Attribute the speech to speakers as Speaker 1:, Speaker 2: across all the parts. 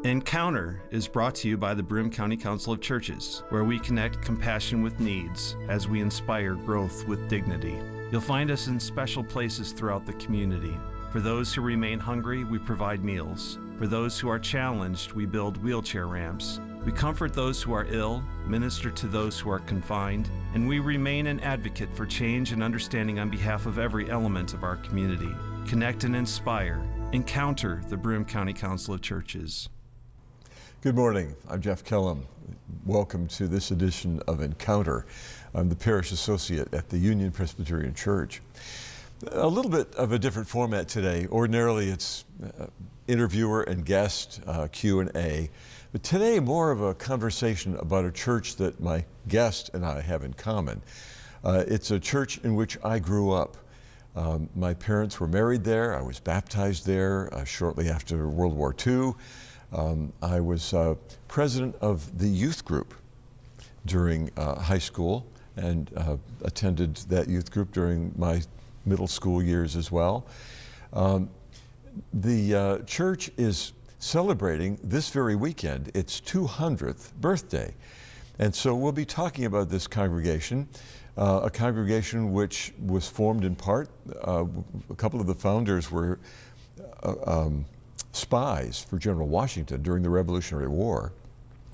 Speaker 1: Encounter is brought to you by the Broome County Council of Churches, where we connect compassion with needs as we inspire growth with dignity. You'll find us in special places throughout the community. For those who remain hungry, we provide meals. For those who are challenged, we build wheelchair ramps. We comfort those who are ill, minister to those who are confined, and we remain an advocate for change and understanding on behalf of every element of our community. Connect and inspire. Encounter the Broome County Council of Churches.
Speaker 2: Good morning. I'm Jeff Kellam. Welcome to this edition of Encounter. I'm the Parish Associate at the Union Presbyterian Church. A little bit of a different format today. Ordinarily it's interviewer and guest, Q&A. But today more of a conversation about a church that my guest and I have in common. It's a church in which I grew up. My parents were married there. I was baptized there shortly after World War II. I was president of the youth group during high school and attended that youth group during my middle school years as well. The church is celebrating this very weekend its 200th birthday. And so we'll be talking about this congregation, a congregation which was formed in part, a couple of the founders were spies for General Washington during the Revolutionary War.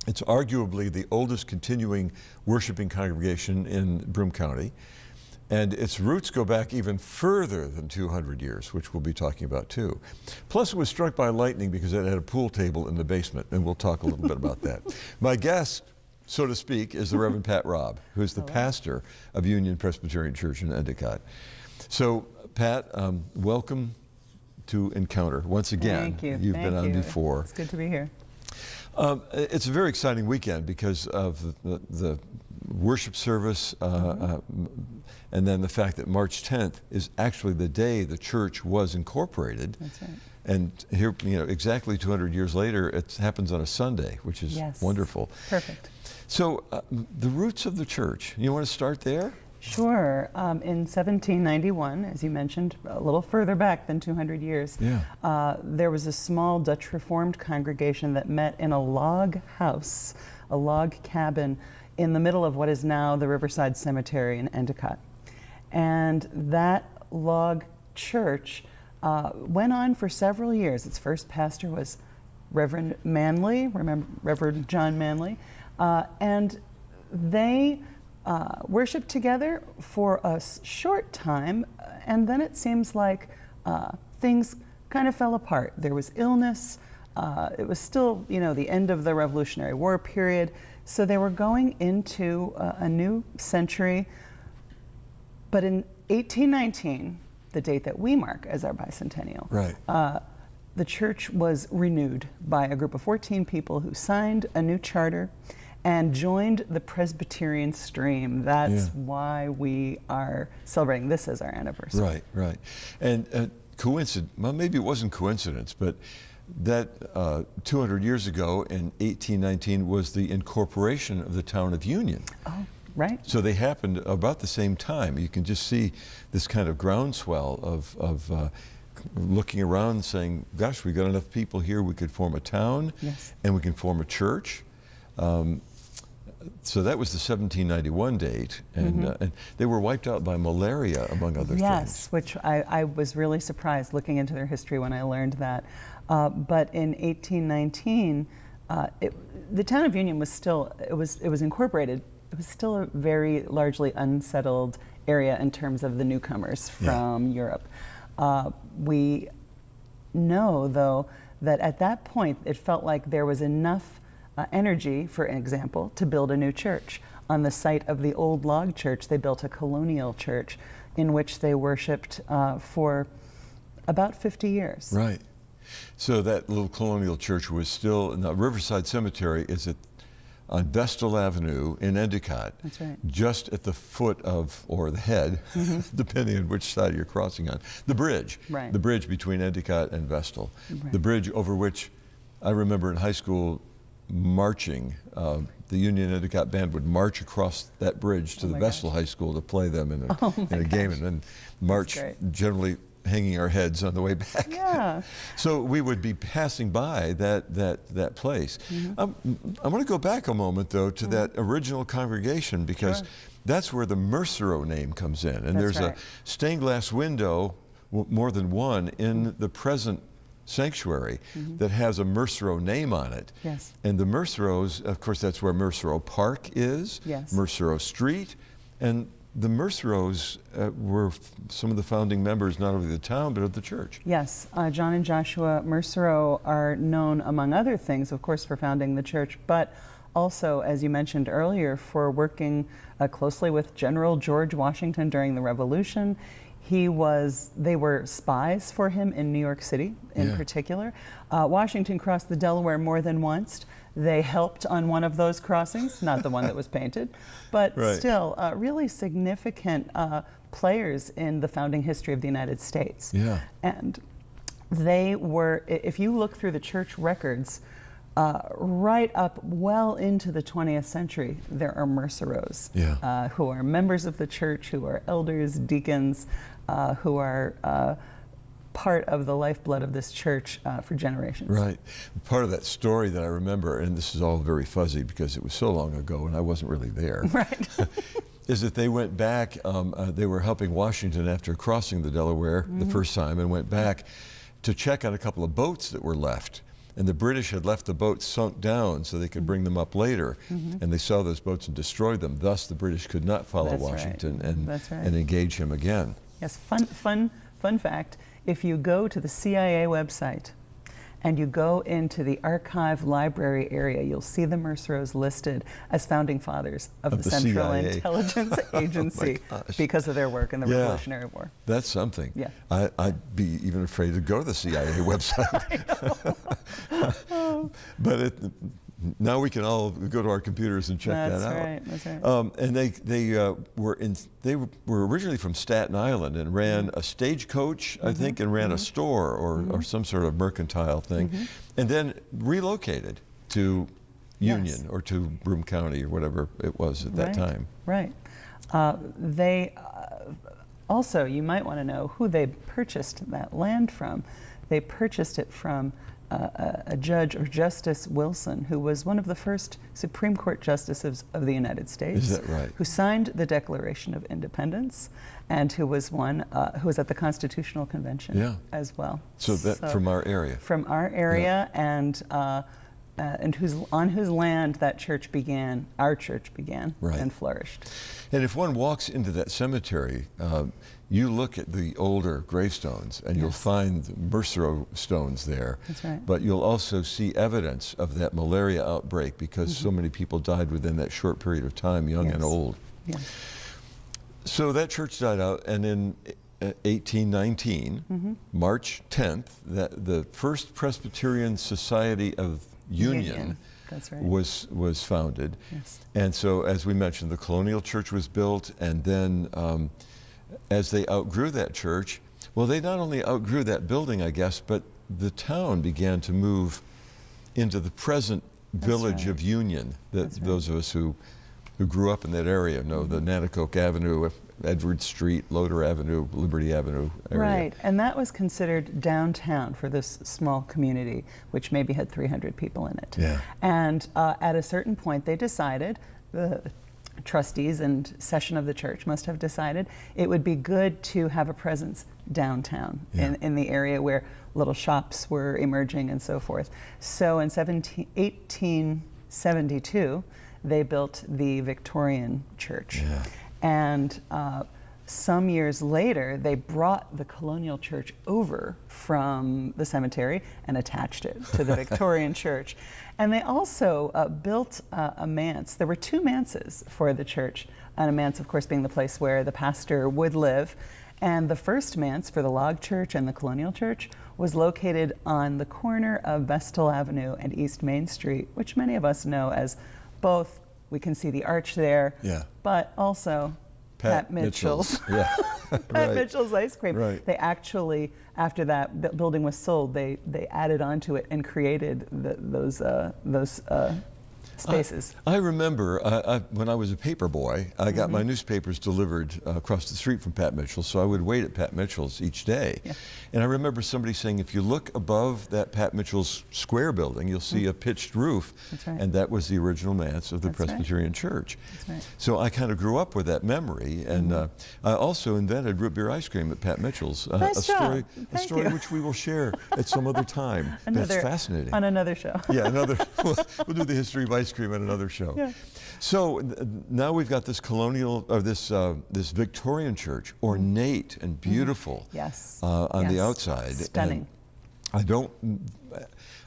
Speaker 2: It's arguably the oldest continuing worshiping congregation in Broome County, and its roots go back even further than 200 years, which we'll be talking about too. Plus it was struck by lightning because it had a pool table in the basement, and we'll talk a little bit about that. My guest, so to speak, is the Reverend Pat Raube, who's the pastor of Union Presbyterian Church in Endicott. So Pat, welcome to Encounter once again.
Speaker 3: Thank you.
Speaker 2: You've been on before.
Speaker 3: It's good to be here.
Speaker 2: It's a very exciting weekend because of the worship service and then the fact that March 10th is actually the day the church was incorporated.
Speaker 3: That's right.
Speaker 2: And here, exactly 200 years later, it happens on a Sunday, which is wonderful.
Speaker 3: Perfect.
Speaker 2: So the roots of the church, you want to start there?
Speaker 3: Sure. In 1791, as you mentioned, a little further back than 200 years, there was a small Dutch Reformed congregation that met in a log house, a log cabin in the middle of what is now the Riverside Cemetery in Endicott. And that log church went on for several years. Its first pastor was Reverend Manley, Reverend John Manley, and they worshiped together for a short time, and then it seems like things kind of fell apart. There was illness. It was still, the end of the Revolutionary War period, so they were going into a new century. But in 1819, the date that we mark as our bicentennial, the church was renewed by a group of 14 people who signed a new charter and joined the Presbyterian stream. That's why we are celebrating this as our anniversary.
Speaker 2: Right. And well, maybe it wasn't coincidence, but that 200 years ago in 1819 was the incorporation of the town of Union.
Speaker 3: Oh, right.
Speaker 2: So they happened about the same time. You can just see this kind of groundswell of looking around and saying, gosh, we got enough people here, we could form a town, and we can form a church. So that was the 1791 date, and they were wiped out by malaria, among other things.
Speaker 3: Yes, which I was really surprised looking into their history when I learned that. But in 1819, the town of Union was still, it was incorporated. It was still a very largely unsettled area in terms of the newcomers from Europe. We know, though, that at that point it felt like there was enough energy, for example, to build a new church. On the site of the old log church, they built a colonial church in which they worshipped for about 50 years.
Speaker 2: Right. So that little colonial church was still, in the Riverside Cemetery is on Vestal Avenue in Endicott.
Speaker 3: That's right.
Speaker 2: Just at the foot of, or the head, depending on which side you're crossing on, the bridge.
Speaker 3: Right.
Speaker 2: The bridge between Endicott and Vestal.
Speaker 3: Right.
Speaker 2: The bridge over which I remember in high school marching. The Union Endicott band would march across that bridge to the Vestal High School to play them in a game, and then march generally hanging our heads on the way back.
Speaker 3: Yeah.
Speaker 2: So we would be passing by that place. I want to go back a moment, though, to that original congregation, because that's where the Mercero name comes in. And there's a stained glass window, more than one, in the present sanctuary that has a Mercero name on it.
Speaker 3: Yes.
Speaker 2: And the Merceros, of course, that's where Mercero Park is,
Speaker 3: Yes.
Speaker 2: Mercero Street, and the Merceros were some of the founding members, not only of the town, but of the church.
Speaker 3: Yes, John and Joshua Mercero are known, among other things, of course, for founding the church, but also, as you mentioned earlier, for working closely with General George Washington during the Revolution. They were spies for him in New York City in particular. Washington crossed the Delaware more than once. They helped on one of those crossings, not the one that was painted, but still really significant players in the founding history of the United States.
Speaker 2: Yeah.
Speaker 3: And they were, if you look through the church records, right up well into the 20th century, there are Merceros who are members of the church, who are elders, deacons, who are part of the lifeblood of this church for generations.
Speaker 2: Right. Part of that story that I remember, and this is all very fuzzy because it was so long ago and I wasn't really there,
Speaker 3: Right.
Speaker 2: is that they went back, they were helping Washington after crossing the Delaware the first time, and went back to check on a couple of boats that were left. And the British had left the boats sunk down so they could bring them up later. And they saw those boats and destroyed them. Thus, the British could not follow Washington and engage him again.
Speaker 3: Yes, fun fact, if you go to the CIA website and you go into the archive library area, you'll see the Merceros listed as founding fathers of the Central
Speaker 2: CIA.
Speaker 3: Intelligence Agency because of their work in the Revolutionary War.
Speaker 2: That's something.
Speaker 3: Yeah.
Speaker 2: I'd be even afraid to go to the CIA website. But now we can all go to our computers and check that out.
Speaker 3: That's right.
Speaker 2: And they were originally from Staten Island and ran a stagecoach, I think, and ran a store or some sort of mercantile thing, and then relocated to Union or to Broome County or whatever it was at that time.
Speaker 3: Right. They also, you might want to know who they purchased that land from. They purchased it from a judge or Justice Wilson, who was one of the first Supreme Court justices of the United States.
Speaker 2: Is that right?
Speaker 3: Who signed the Declaration of Independence, and who was who was at the Constitutional Convention as well.
Speaker 2: So from our area.
Speaker 3: From our area, and on whose land that church began, our church began, and flourished.
Speaker 2: And if one walks into that cemetery, you look at the older gravestones and you'll find Mercero stones there.
Speaker 3: That's right.
Speaker 2: But you'll also see evidence of that malaria outbreak because so many people died within that short period of time, young and old.
Speaker 3: Yeah.
Speaker 2: So that church died out, and in 1819, March 10th, the First Presbyterian Society of Union.
Speaker 3: That's right.
Speaker 2: was founded.
Speaker 3: Yes.
Speaker 2: And so, as we mentioned, the colonial church was built, and then as they outgrew that church, well, they not only outgrew that building, I guess, but the town began to move into the present village of Union. Those of us who grew up in that area know the Nanticoke Avenue, Edward Street, Loder Avenue, Liberty Avenue area. Right,
Speaker 3: and that was considered downtown for this small community, which maybe had 300 people in it.
Speaker 2: Yeah.
Speaker 3: And at a certain point, they decided, the trustees and session of the church must have decided, it would be good to have a presence downtown in the area where little shops were emerging and so forth. So in 1872, they built the Victorian church.
Speaker 2: Yeah.
Speaker 3: And some years later, they brought the colonial church over from the cemetery and attached it to the Victorian church. And they also built a manse. There were two manses for the church, and a manse, of course, being the place where the pastor would live. And the first manse for the log church and the colonial church was located on the corner of Vestal Avenue and East Main Street, which many of us know as both, we can see the arch there, but also Pat Mitchell's. Pat Mitchell's ice cream.
Speaker 2: Right.
Speaker 3: They actually, after that building was sold, they added onto it and created those spaces.
Speaker 2: I remember when I was a paper boy, I got my newspapers delivered across the street from Pat Mitchell's, so I would wait at Pat Mitchell's each day. Yeah. And I remember somebody saying, if you look above that Pat Mitchell's square building, you'll see a pitched roof.
Speaker 3: That's right.
Speaker 2: And that was the original manse of the
Speaker 3: That's
Speaker 2: Presbyterian Church.
Speaker 3: That's right.
Speaker 2: So I kind of grew up with that memory, and I also invented root beer ice cream at Pat Mitchell's.
Speaker 3: Nice
Speaker 2: a story
Speaker 3: you.
Speaker 2: which we will share at some other time. That's fascinating.
Speaker 3: On another show.
Speaker 2: Yeah, we'll do the history of ice cream at another show.
Speaker 3: Yeah.
Speaker 2: So now we've got this colonial, or this Victorian church, ornate and beautiful.
Speaker 3: Yes.
Speaker 2: On the outside.
Speaker 3: Stunning.
Speaker 2: And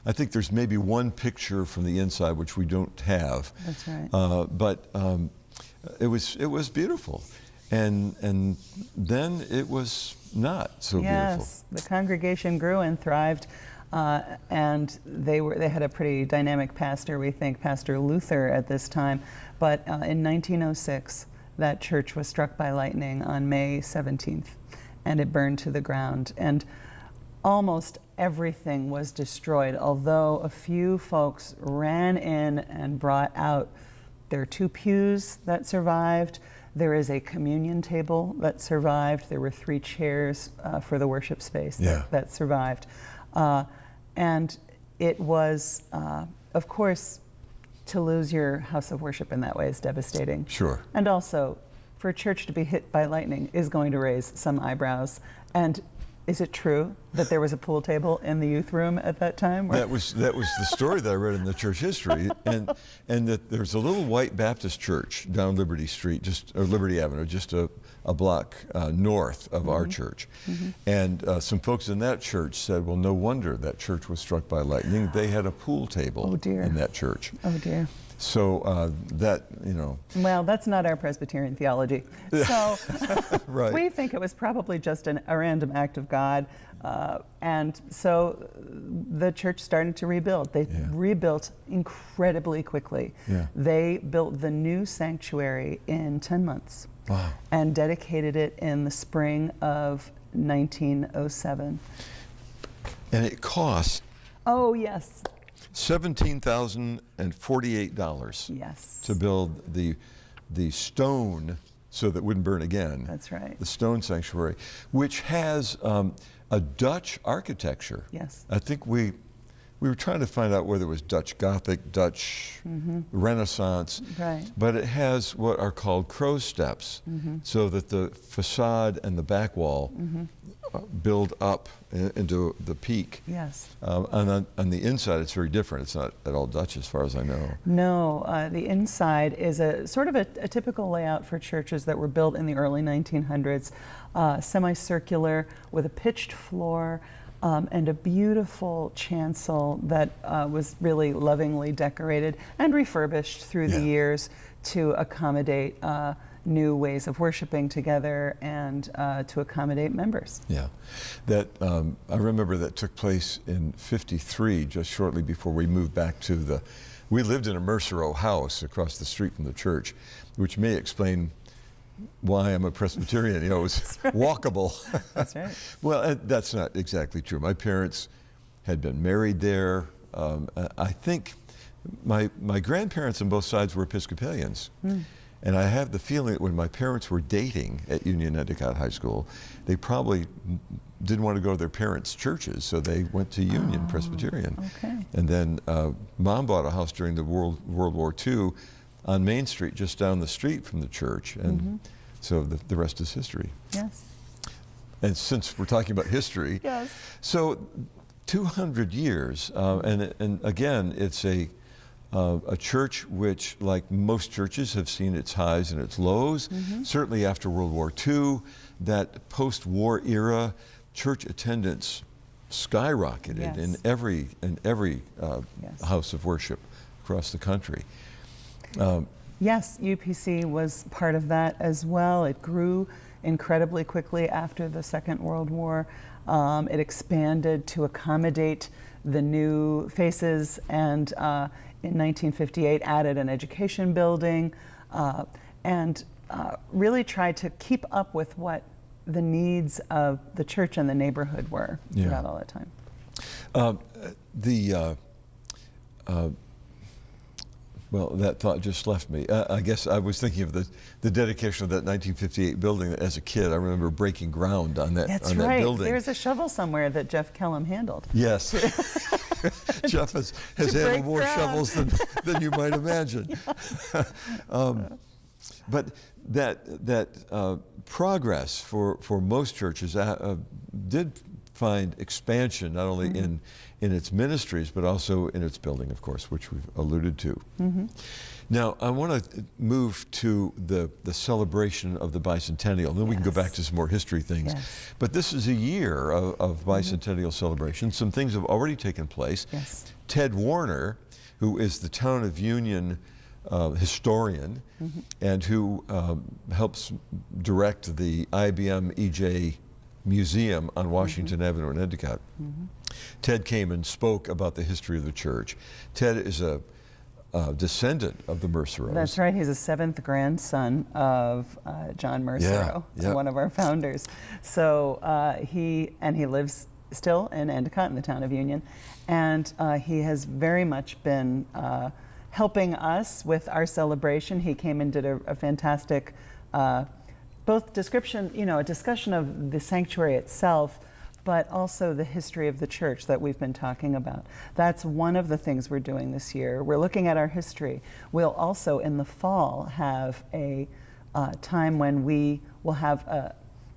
Speaker 2: I think there's maybe one picture from the inside which we don't have.
Speaker 3: That's right.
Speaker 2: But it was beautiful, and then it was not so beautiful.
Speaker 3: Yes, the congregation grew and thrived. And they had a pretty dynamic pastor, we think, Pastor Luther at this time. But in 1906, that church was struck by lightning on May 17th, and it burned to the ground. And almost everything was destroyed, although a few folks ran in and brought out their 2 pews that survived. There is a communion table that survived. There were 3 chairs for the worship space that survived. And it was, of course, to lose your house of worship in that way is devastating.
Speaker 2: Sure.
Speaker 3: And also, for a church to be hit by lightning is going to raise some eyebrows. And is it true that there was a pool table in the youth room at that time?
Speaker 2: That was the story that I read in the church history, and that there's a little white Baptist church down Liberty Street, or Liberty Avenue, just a block north of our church. And some folks in that church said, well, no wonder that church was struck by lightning. They had a pool table in that church.
Speaker 3: Oh dear.
Speaker 2: So that,
Speaker 3: Well, that's not our Presbyterian theology. So
Speaker 2: right.
Speaker 3: We think it was probably just a random act of God. And so the church started to rebuild. They rebuilt incredibly quickly.
Speaker 2: Yeah.
Speaker 3: They built the new sanctuary in 10 months.
Speaker 2: Wow.
Speaker 3: And dedicated it in the spring of 1907.
Speaker 2: And it cost
Speaker 3: Oh, yes.
Speaker 2: $17,048
Speaker 3: Yes.
Speaker 2: to build the stone so that it wouldn't burn again.
Speaker 3: That's right.
Speaker 2: The stone sanctuary, which has a Dutch architecture.
Speaker 3: Yes.
Speaker 2: I think we were trying to find out whether it was Dutch Gothic, Dutch Renaissance,
Speaker 3: Right.
Speaker 2: but it has what are called crow steps, so that the facade and the back wall build up into the peak.
Speaker 3: Yes.
Speaker 2: On the inside, it's very different. It's not at all Dutch, as far as I know.
Speaker 3: No, the inside is a sort of a typical layout for churches that were built in the early 1900s, semicircular with a pitched floor. And a beautiful chancel that was really lovingly decorated and refurbished through the years to accommodate new ways of worshiping together and to accommodate members.
Speaker 2: Yeah, that I remember that took place in '53, just shortly before we moved back to we lived in a Mercereau house across the street from the church, which may explain why I'm a Presbyterian. It was walkable.
Speaker 3: That's right.
Speaker 2: Well, that's not exactly true. My parents had been married there. I think my grandparents on both sides were Episcopalians. And I have the feeling that when my parents were dating at Union Endicott High School, they probably didn't want to go to their parents' churches, so they went to Union Presbyterian.
Speaker 3: Okay.
Speaker 2: And then Mom bought a house during the World War II on Main Street, just down the street from the church, and so the rest is history.
Speaker 3: Yes.
Speaker 2: And since we're talking about history,
Speaker 3: Yes.
Speaker 2: so 200 years, and again, it's a church which, like most churches, have seen its highs and its lows. Certainly after World War II, that post-war era, church attendance skyrocketed in every house of worship across the country.
Speaker 3: Yes, UPC was part of that as well. It grew incredibly quickly after the Second World War. It expanded to accommodate the new faces, and in 1958 added an education building, and really tried to keep up with what the needs of the church and the neighborhood were throughout all that time.
Speaker 2: Well, that thought just left me. I guess I was thinking of the dedication of that 1958 building. As a kid, I remember breaking ground on that
Speaker 3: That's
Speaker 2: on
Speaker 3: right.
Speaker 2: that building.
Speaker 3: There's a shovel somewhere that Jeff Kellam handled.
Speaker 2: Yes. Jeff has handled more
Speaker 3: ground.
Speaker 2: shovels than you might imagine. But that progress for most churches did find expansion, not only in its ministries, but also in its building, of course, which we've alluded to. Now, I want to move to the celebration of the Bicentennial, then we can go back to some more history things. But this is a year of Bicentennial celebration. Some things have already taken place. Ted Warner, who is the Town of Union historian and who helps direct the IBM EJ Museum on Washington Avenue in Endicott. Ted came and spoke about the history of the church. Ted is a descendant of the Mercereaus.
Speaker 3: That's right. He's a seventh grandson of John Mercereau, one of our founders. So he lives still in Endicott in the Town of Union, and he has very much been helping us with our celebration. He came and did a fantastic both description, a discussion of the sanctuary itself, but also the history of the church that we've been talking about. That's one of the things we're doing this year. We're looking at our history. We'll also, in the fall, have a time when we will have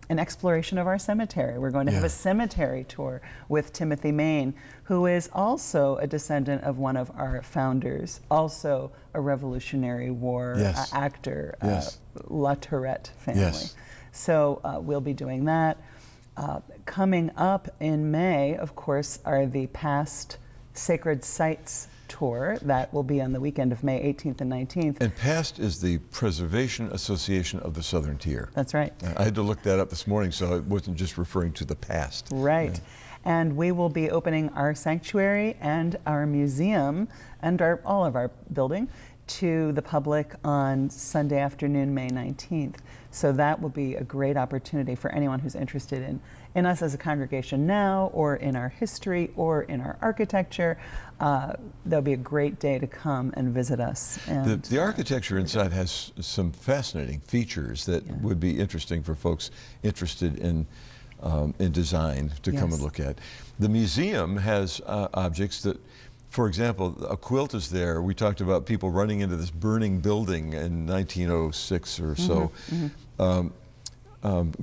Speaker 3: an exploration of our cemetery. We're going to have a cemetery tour with Timothy Main, who is also a descendant of one of our founders, also a Revolutionary War actor, La Tourette family. So we'll be doing that. Coming up in May, of course, are the Past Sacred Sites tour. That will be on the weekend of May 18th and 19th.
Speaker 2: And PAST is the Preservation Association of the Southern Tier.
Speaker 3: That's right.
Speaker 2: I had to look that up this morning, so it wasn't just referring to the past.
Speaker 3: Right. And we will be opening our sanctuary and our museum and all of our building to the public on Sunday afternoon, May 19th. So that will be a great opportunity for anyone who's interested in us as a congregation now, or in our history, or in our architecture. That'll be a great day to come and visit us. And
Speaker 2: the architecture inside has some fascinating features that would be interesting for folks interested in design to come and look at. The museum has objects that, for example, a quilt is there. We talked about people running into this burning building in 1906 or so,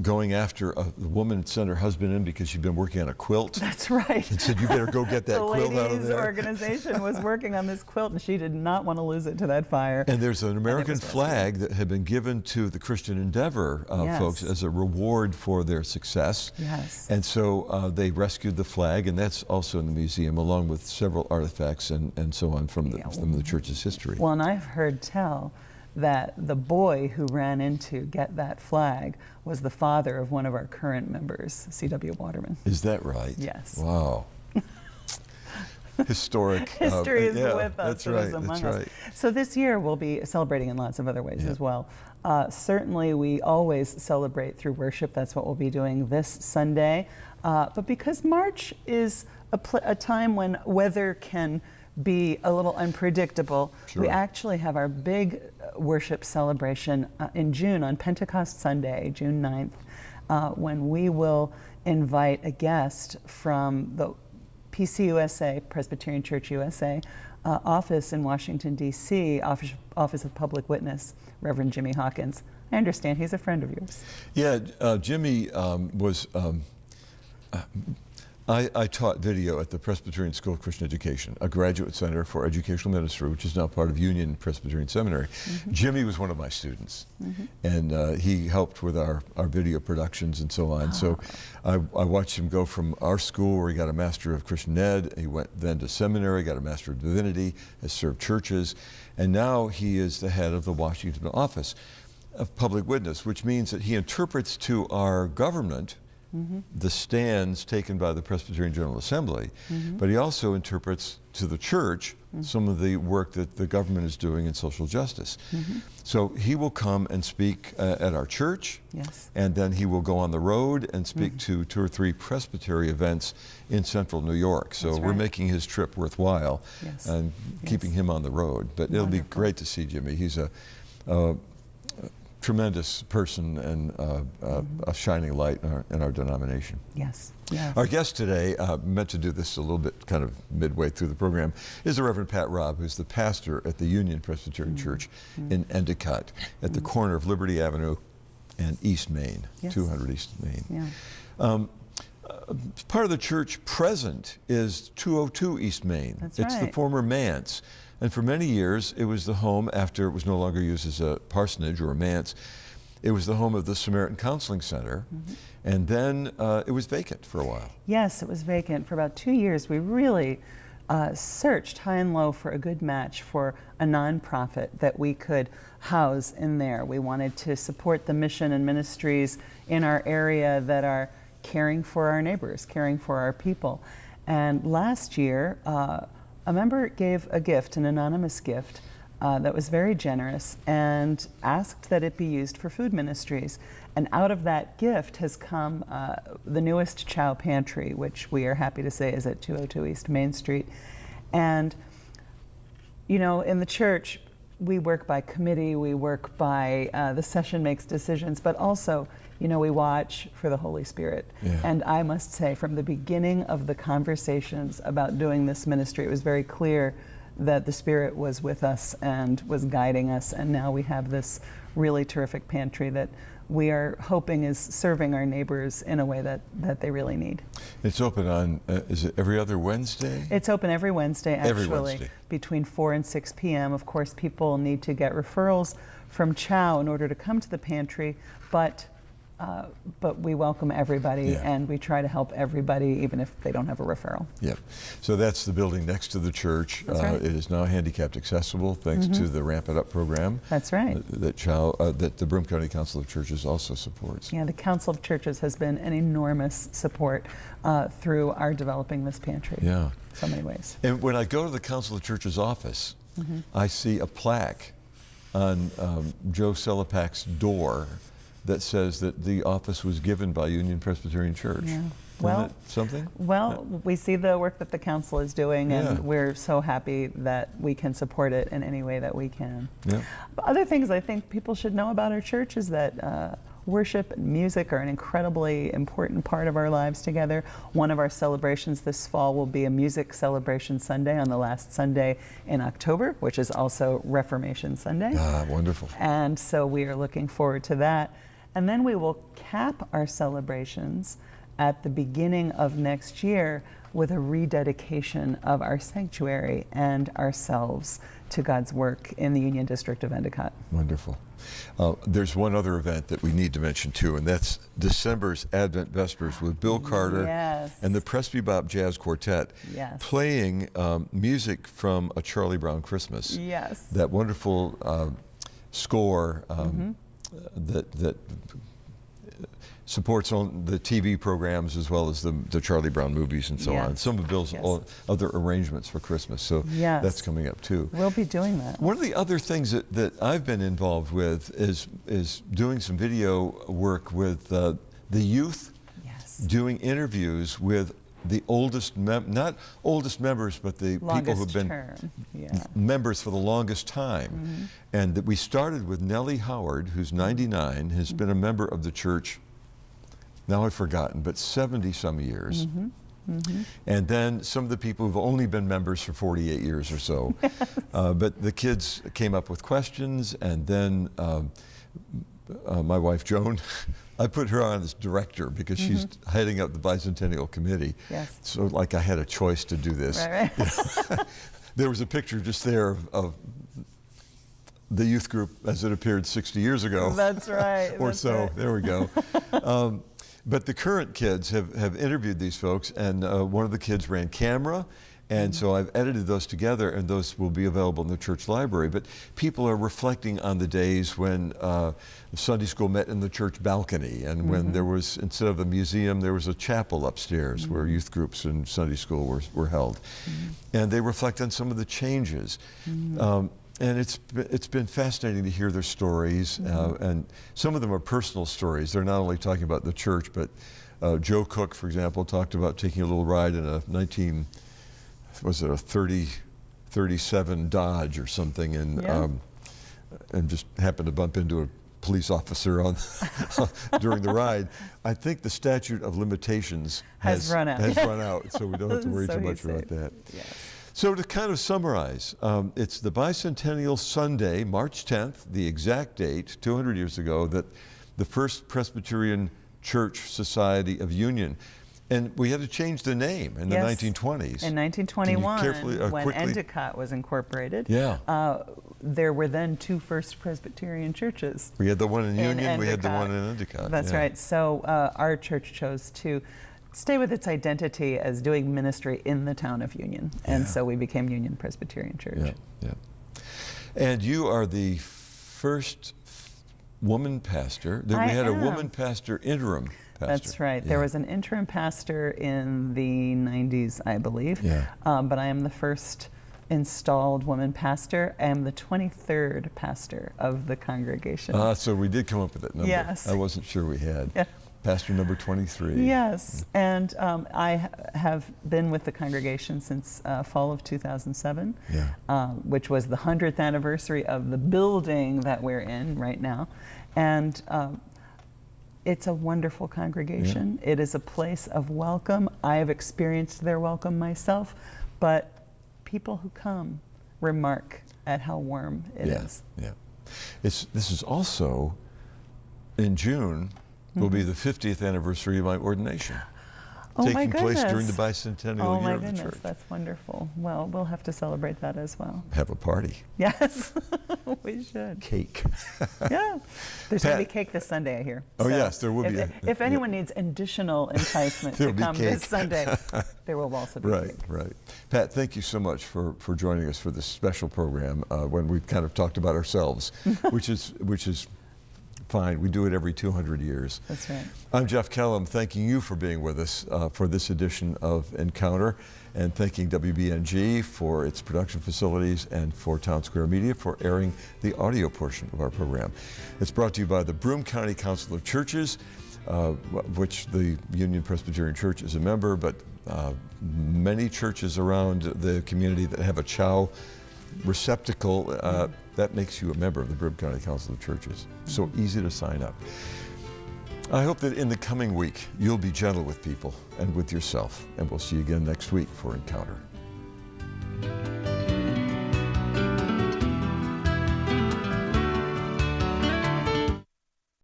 Speaker 2: going after a woman sent her husband in because she'd been working on a quilt.
Speaker 3: That's right.
Speaker 2: And said, you better go get that quilt out of there.
Speaker 3: The ladies' organization was working on this quilt, and she did not want to lose it to that fire.
Speaker 2: And there's an American flag that had been given to the Christian Endeavor folks as a reward for their success. And so they rescued the flag, and that's also in the museum, along with several artifacts and so on from the church's history.
Speaker 3: Well, and I've heard tell that the boy who ran in to get that flag was the father of one of our current members, C.W. Waterman.
Speaker 2: Is that right?
Speaker 3: Yes.
Speaker 2: Wow. Historic.
Speaker 3: History is with us.
Speaker 2: That's
Speaker 3: it
Speaker 2: right.
Speaker 3: is among
Speaker 2: That's
Speaker 3: us.
Speaker 2: right.
Speaker 3: So this year we'll be celebrating in lots of other ways as well. Certainly we always celebrate through worship. That's what we'll be doing this Sunday. But because March is a time when weather can be a little unpredictable, we actually have our big worship celebration in June on Pentecost Sunday, June 9th, when we will invite a guest from the PCUSA, Presbyterian Church USA, office in Washington, D.C., Office of Public Witness, Reverend Jimmy Hawkins. I understand he's a friend of yours.
Speaker 2: Yeah, Jimmy was... I taught video at the Presbyterian School of Christian Education, a graduate center for educational ministry, which is now part of Union Presbyterian Seminary. Jimmy was one of my students, and he helped with our video productions and so on. So I watched him go from our school, where he got a Master of Christian Ed. He went then to seminary, got a Master of Divinity, has served churches, and now he is the head of the Washington Office of Public Witness, which means that he interprets to our government the stands taken by the Presbyterian General Assembly, but he also interprets to the church some of the work that the government is doing in social justice. So he will come and speak at our church, and then he will go on the road and speak to 2 or 3 presbytery events in central New York. So we're making his trip worthwhile and keeping him on the road. But it'll be great to see Jimmy. He's a tremendous person and a shining light in our denomination.
Speaker 3: Yes.
Speaker 2: Our guest today, meant to do this a little bit kind of midway through the program, is the Reverend Pat Raube, who's the pastor at the Union Presbyterian Church in Endicott at the corner of Liberty Avenue and East Main, 200 East Main. Part of the church present is 202 East Main. It's the former manse. And for many years, it was the home, after it was no longer used as a parsonage or a manse, it was the home of the Samaritan Counseling Center. And then it was vacant for a while. Yes,
Speaker 3: it was vacant for about 2 years. We really searched high and low for a good match for a nonprofit that we could house in there. We wanted to support the mission and ministries in our area that are caring for our neighbors, caring for our people. And last year, a member gave a gift, an anonymous gift, that was very generous and asked that it be used for food ministries. And out of that gift has come the newest Chow Pantry, which we are happy to say is at 202 East Main Street. And, you know, in the church, we work by committee, we work by the session makes decisions, but also, you know, we watch for the Holy Spirit. And I must say, from the beginning of the conversations about doing this ministry, it was very clear that the Spirit was with us and was guiding us. And now we have this really terrific pantry that we are hoping is serving our neighbors in a way that they really need.
Speaker 2: It's open on, is it every other Wednesday?
Speaker 3: It's open every Wednesday, actually.
Speaker 2: Every Wednesday.
Speaker 3: Between 4 and 6 p.m. Of course, people need to get referrals from Chow in order to come to the pantry, but we welcome everybody, and we try to help everybody, even if they don't have a referral.
Speaker 2: So that's the building next to the church. It is now handicapped accessible thanks to the Ramp It Up program.
Speaker 3: That's right.
Speaker 2: That the Broome County Council of Churches also supports.
Speaker 3: Yeah, the Council of Churches has been an enormous support through our developing this pantry. In so many ways.
Speaker 2: And when I go to the Council of Churches office, I see a plaque on Joe Selipak's door that says that the office was given by Union Presbyterian Church. Well, isn't it something? Well,
Speaker 3: we see the work that the council is doing, and we're so happy that we can support it in any way that we can. But other things I think people should know about our church is that worship and music are an incredibly important part of our lives together. One of our celebrations this fall will be a music celebration Sunday on the last Sunday in October, which is also Reformation Sunday.
Speaker 2: Wonderful.
Speaker 3: And so we are looking forward to that. And then we will cap our celebrations at the beginning of next year with a rededication of our sanctuary and ourselves to God's work in the Union District of Endicott.
Speaker 2: Wonderful. There's one other event that we need to mention too, and that's December's Advent Vespers with Bill Carter and the Bebop Jazz Quartet playing music from A Charlie Brown Christmas. That wonderful score that supports on the TV programs as well as the Charlie Brown movies and so on. Some of Bill's other arrangements for Christmas, so that's coming up too.
Speaker 3: We'll be doing that.
Speaker 2: One of the other things that I've been involved with is doing some video work with the youth, doing interviews with the oldest, not oldest members, but the people who've been members for the longest time. And that we started with Nellie Howard, who's 99, has been a member of the church, now I've forgotten, but 70 some years. And then some of the people who've only been members for 48 years or so. But the kids came up with questions, and then my wife Joan, I put her on as director because she's heading up the Bicentennial committee. So like I had a choice to do this. There was a picture just there of the youth group as it appeared 60 years ago.
Speaker 3: That's right.
Speaker 2: Or so. There we go. But the current kids have interviewed these folks, and one of the kids ran camera, And so I've edited those together, and those will be available in the church library. But people are reflecting on the days when Sunday school met in the church balcony, and when there was, instead of a museum, there was a chapel upstairs where youth groups and Sunday school were held. And they reflect on some of the changes. And it's been fascinating to hear their stories, and some of them are personal stories. They're not only talking about the church, but Joe Cook, for example, talked about taking a little ride in a 37 Dodge or something, and just happened to bump into a police officer on during the ride. I think the statute of limitations has run out, so we don't have to worry too much about that.
Speaker 3: Yes.
Speaker 2: So to kind of summarize, it's the Bicentennial Sunday, March 10th, the exact date, 200 years ago, that the First Presbyterian Church Society of Union, and we had to change the name in the 1920s.
Speaker 3: In 1921, when Endicott was incorporated, there were then two First Presbyterian churches.
Speaker 2: We had the one in Union, we had the one in Endicott.
Speaker 3: That's right. So our church chose to stay with its identity as doing ministry in the town of Union. And so we became Union Presbyterian Church.
Speaker 2: And you are the first woman pastor. We had a woman pastor, interim pastor.
Speaker 3: That's right. There was an interim pastor in the 90s, I believe. But I am the first installed woman pastor. I am the 23rd pastor of the congregation.
Speaker 2: So we did come up with that number.
Speaker 3: Yes.
Speaker 2: I wasn't sure we had. Pastor number 23.
Speaker 3: Yes, and I have been with the congregation since fall of 2007, which was the 100th anniversary of the building that we're in right now. And it's a wonderful congregation. It is a place of welcome. I have experienced their welcome myself, but people who come remark at how warm it is.
Speaker 2: This is also, in June, will be the 50th anniversary of my ordination. Taking place during the bicentennial year of the church.
Speaker 3: That's wonderful. Well, we'll have to celebrate that as well.
Speaker 2: Have a party.
Speaker 3: Yes, we should.
Speaker 2: Cake.
Speaker 3: There's going to be cake this Sunday, I hear.
Speaker 2: Oh, yes, there will be.
Speaker 3: If anyone needs additional enticement to come this Sunday, there will also be cake. Right.
Speaker 2: Pat, thank you so much for joining us for this special program when we've kind of talked about ourselves, which is fine. We do it every 200 years.
Speaker 3: That's right.
Speaker 2: I'm Jeff Kellam, thanking you for being with us for this edition of Encounter, and thanking WBNG for its production facilities and for Town Square Media for airing the audio portion of our program. It's brought to you by the Broome County Council of Churches, which the Union Presbyterian Church is a member, but many churches around the community that have a chow receptacle, that makes you a member of the Broome County Council of Churches. So easy to sign up. I hope that in the coming week, you'll be gentle with people and with yourself, and we'll see you again next week for Encounter.